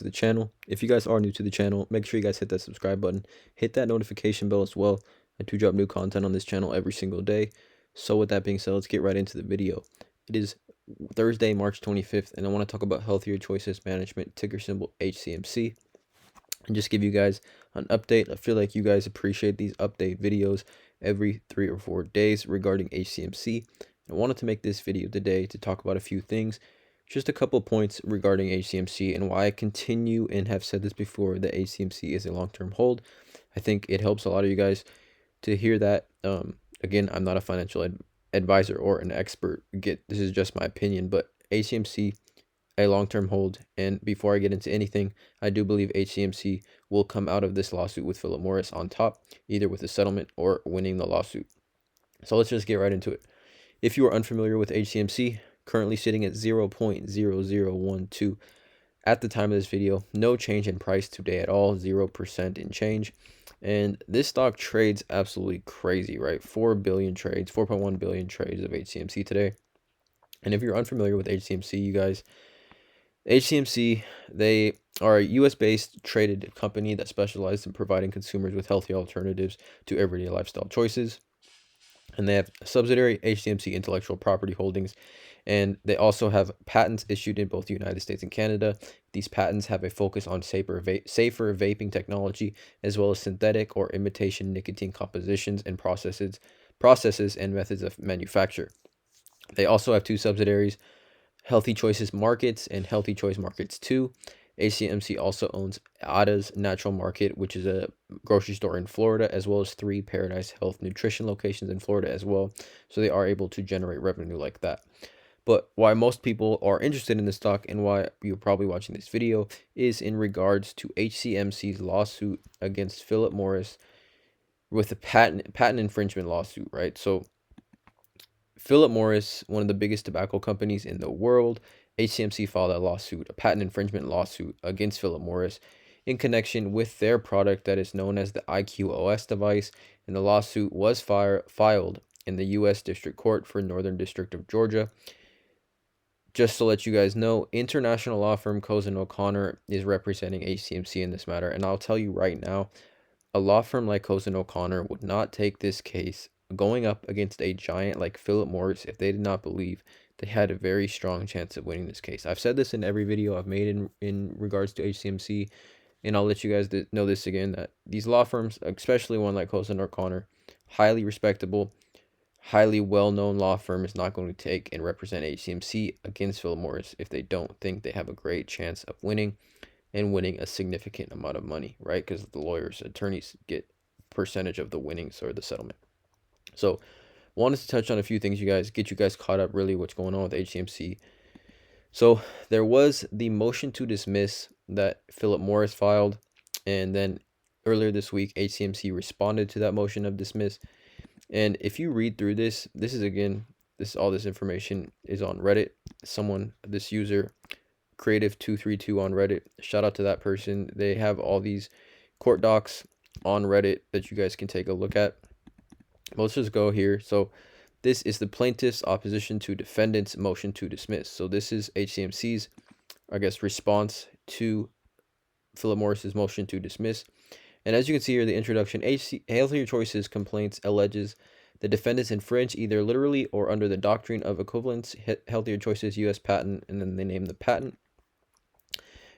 to the channel. If you guys are new to the channel, make sure you guys hit that subscribe button, hit that notification bell as well. I do drop new content on this channel every single day. So with that being said, let's get right into the video. It is Thursday, March 25th, and I want to talk about Healthier Choices Management, ticker symbol HCMC, and just give you guys an update. I feel like you guys appreciate these update videos every 3 or 4 days regarding HCMC. I wanted to make this video today to talk about a few things, just a couple points regarding HCMC and why I continue and have said this before that HCMC is a long-term hold. I think it helps a lot of you guys to hear that. Again, I'm not a financial advisor or an expert. This is just my opinion, but HCMC a long-term hold. And before I get into anything, I do believe HCMC will come out of this lawsuit with Philip Morris on top, either with a settlement or winning the lawsuit. So let's just get right into it. If you are unfamiliar with HCMC, currently sitting at 0.0012 at the time of this video, no change in price today at all, 0% in change. And this stock trades absolutely crazy, right? 4 billion trades, 4.1 billion trades of HCMC today. And if you're unfamiliar with HCMC, you guys, HCMC, they are a US-based traded company that specializes in providing consumers with healthy alternatives to everyday lifestyle choices. And they have a subsidiary, HCMC Intellectual Property Holdings, and they also have patents issued in both the United States and Canada. These patents have a focus on safer vaping technology, as well as synthetic or imitation nicotine compositions and processes and methods of manufacture. They also have two subsidiaries, Healthy Choices Markets and Healthy Choice Markets 2. HCMC also owns Ada's Natural Market, which is a grocery store in Florida, as well as 3 Paradise Health Nutrition locations in Florida as well. So they are able to generate revenue like that. But why most people are interested in the stock and why you're probably watching this video is in regards to HCMC's lawsuit against Philip Morris with a patent infringement lawsuit, right? So Philip Morris, one of the biggest tobacco companies in the world, HCMC filed a lawsuit, a patent infringement lawsuit against Philip Morris in connection with their product that is known as the IQOS device, and the lawsuit was filed in the U.S. District Court for Northern District of Georgia. Just to let you guys know, international law firm Cozen O'Connor is representing HCMC in this matter, and I'll tell you right now, a law firm like Cozen O'Connor would not take this case going up against a giant like Philip Morris if they did not believe they had a very strong chance of winning this case. I've said this in every video I've made in regards to HCMC, and I'll let you guys know this again, that these law firms, especially one like Cozen O'Connor, highly respectable, highly well-known law firm, is not going to take and represent HCMC against Philip Morris if they don't think they have a great chance of winning and winning a significant amount of money, right? Because the lawyers, attorneys get percentage of the winnings or the settlement. So wanted to touch on a few things, you guys, get you guys caught up really what's going on with HCMC. So there was the motion to dismiss that Philip Morris filed, and then earlier this week HCMC responded to that motion of dismiss. And if you read through this is again, all this information is on Reddit. This user Creative232 on Reddit, shout out to that person. They have all these court docs on Reddit that you guys can take a look at. Let's just go here. So this is the plaintiff's opposition to defendant's motion to dismiss. So this is HCMC's, I guess, response to Philip Morris's motion to dismiss. And as you can see here, the introduction, Healthier Choices complaints alleges the defendants infringe either literally or under the doctrine of equivalence, Healthier Choices U.S. patent, and then they name the patent.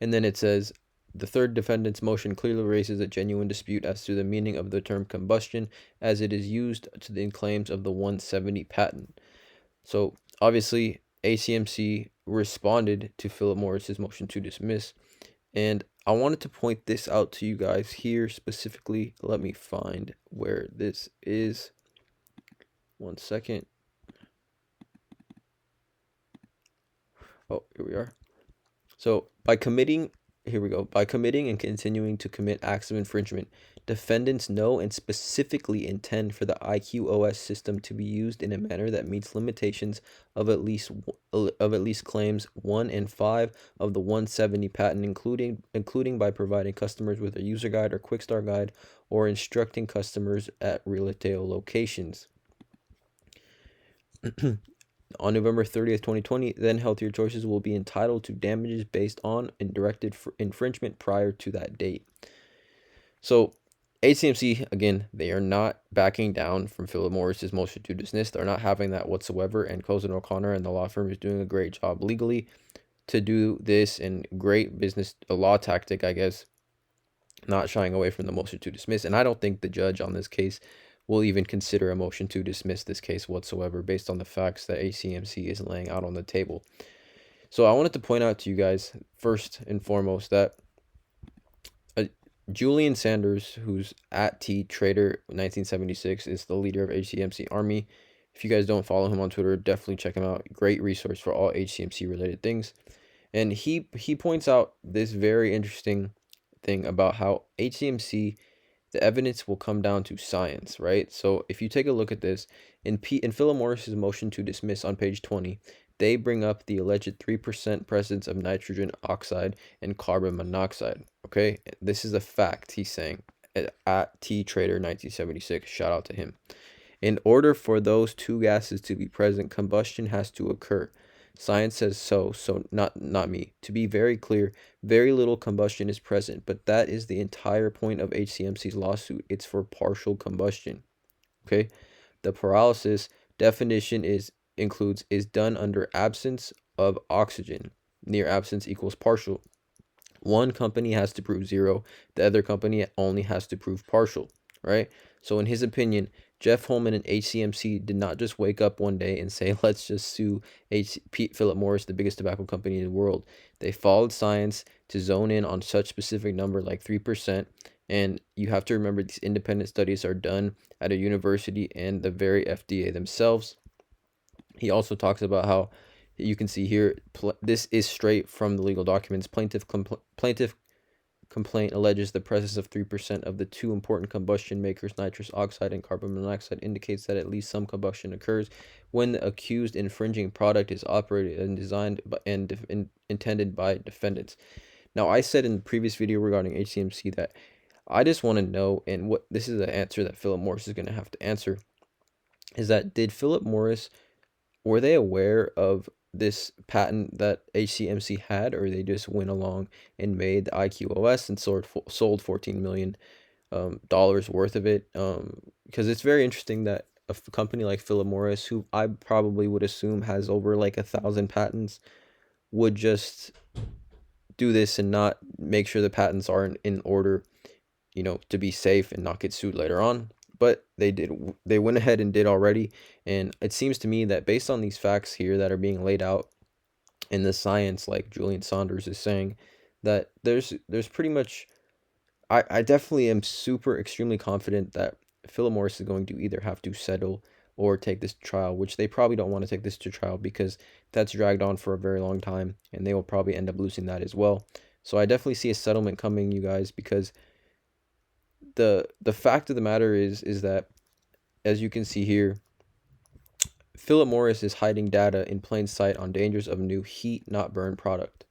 And then it says, the third defendant's motion clearly raises a genuine dispute as to the meaning of the term combustion as it is used in claims of the 170 patent. So obviously HCMC responded to Philip Morris's motion to dismiss, and I wanted to point this out to you guys here specifically. Let me find where this is. 1 second. Oh, here we are. So by committing and continuing to commit acts of infringement, defendants know and specifically intend for the IQOS system to be used in a manner that meets limitations of at least claims 1 and 5 of the 170 patent, including by providing customers with a user guide or quick start guide or instructing customers at retail locations. On November 30th, 2020, then Healthier Choices will be entitled to damages based on and directed for infringement prior to that date. So HCMC, again, they are not backing down from Philip Morris's motion to dismiss. They're not having that whatsoever. And Cozen O'Connor and the law firm is doing a great job legally to do this, and great business, a law tactic, I guess, not shying away from the motion to dismiss. And I don't think the judge on this case will even consider a motion to dismiss this case whatsoever based on the facts that HCMC is laying out on the table. So I wanted to point out to you guys, first and foremost, that Julian Sanders, who's at T Trader 1976, is the leader of HCMC Army. If you guys don't follow him on Twitter, definitely check him out. Great resource for all HCMC related things. And he points out this very interesting thing about how HCMC, the evidence will come down to science, right? So if you take a look at this, in Philip Morris's motion to dismiss on page 20, they bring up the alleged 3% presence of nitrogen oxide and carbon monoxide. Okay, this is a fact, he's saying, at T Trader 1976. Shout out to him. In order for those two gases to be present, combustion has to occur. Science says so not me. To be very clear, very little combustion is present, but that is the entire point of HCMC's lawsuit. It's for partial combustion. Okay? The paralysis definition includes is done under absence of oxygen. Near absence equals partial. One company has to prove zero, the other company only has to prove partial, right? So in his opinion, Jeff Holman and HCMC did not just wake up one day and say, let's just sue Philip Morris, the biggest tobacco company in the world. They followed science to zone in on such specific number like 3%. And you have to remember these independent studies are done at a university and the very FDA themselves. He also talks about how you can see here, this is straight from the legal documents. Plaintiff complaint alleges the presence of 3% of the two important combustion makers, nitrous oxide and carbon monoxide, indicates that at least some combustion occurs when the accused infringing product is operated and designed and intended by defendants. Now, I said in the previous video regarding HCMC that I just want to know, and what this is the answer that Philip Morris is going to have to answer, is that did Philip Morris, were they aware of this patent that HCMC had, or they just went along and made the IQOS and sold $14 million worth of it? Because it's very interesting that a company like Philip Morris, who I probably would assume has over like 1,000 patents, would just do this and not make sure the patents are in order, to be safe and not get sued later on. But they went ahead and did already. And it seems to me that based on these facts here that are being laid out in the science, like Julian Saunders is saying, that there's pretty much, I definitely am extremely confident that Philip Morris is going to either have to settle or take this to trial, which they probably don't want to take this to trial because that's dragged on for a very long time and they will probably end up losing that as well. So I definitely see a settlement coming, you guys, because the fact of the matter is that, as you can see here, Philip Morris is hiding data in plain sight on dangers of new heat not burn product.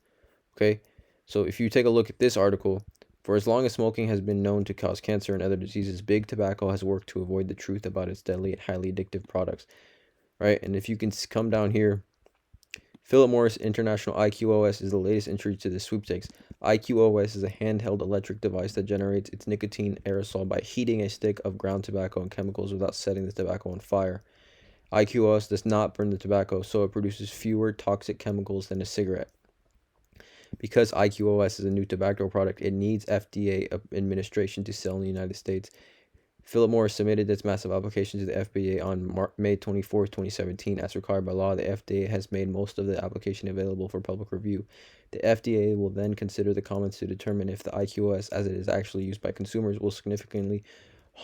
Okay, so if you take a look at this article, for as long as smoking has been known to cause cancer and other diseases, big tobacco has worked to avoid the truth about its deadly and highly addictive products. Right, and if you can come down here, Philip Morris International IQOS is the latest entry to the sweepstakes. IQOS is a handheld electric device that generates its nicotine aerosol by heating a stick of ground tobacco and chemicals without setting the tobacco on fire. IQOS does not burn the tobacco, so it produces fewer toxic chemicals than a cigarette. Because IQOS is a new tobacco product, it needs FDA administration to sell in the United States. Philip Morris submitted its massive application to the FDA on May 24, 2017. As required by law, the FDA has made most of the application available for public review. The FDA will then consider the comments to determine if the IQOS, as it is actually used by consumers, will significantly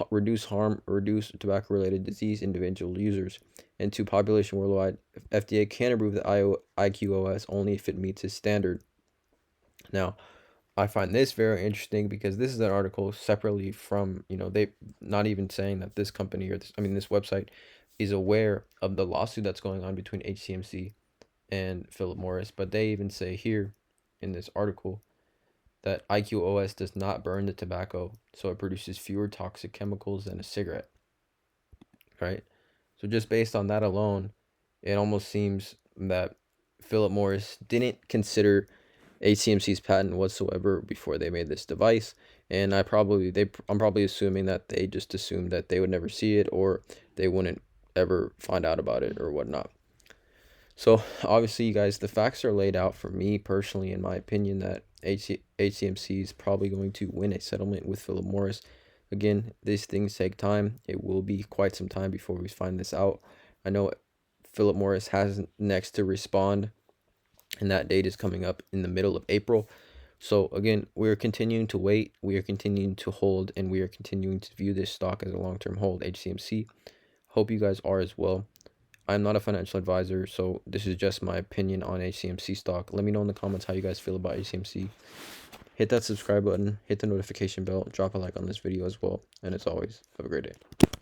reduce harm or reduce tobacco-related disease in individual users. And to population worldwide, FDA can approve the IQOS only if it meets its standard. Now, I find this very interesting because this is an article separately from, they not even saying that this company or this website is aware of the lawsuit that's going on between HCMC and Philip Morris, but they even say here in this article that IQOS does not burn the tobacco, so it produces fewer toxic chemicals than a cigarette, right? So just based on that alone, it almost seems that Philip Morris didn't consider HCMC's patent whatsoever before they made this device, and I'm probably assuming that they just assumed that they would never see it, or they wouldn't ever find out about it or whatnot. So obviously, you guys, the facts are laid out for me personally, in my opinion, that HCMC is probably going to win a settlement with Philip Morris. Again, these things take time. It will be quite some time before we find this out. I know Philip Morris has next to respond, and that date is coming up in the middle of April. So again, we are continuing to wait, we are continuing to hold, and we are continuing to view this stock as a long-term hold, HCMC. Hope you guys are as well. I'm not a financial advisor, so this is just my opinion on HCMC stock. Let me know in the comments how you guys feel about HCMC. Hit that subscribe button, hit the notification bell, drop a like on this video as well, and as always, have a great day.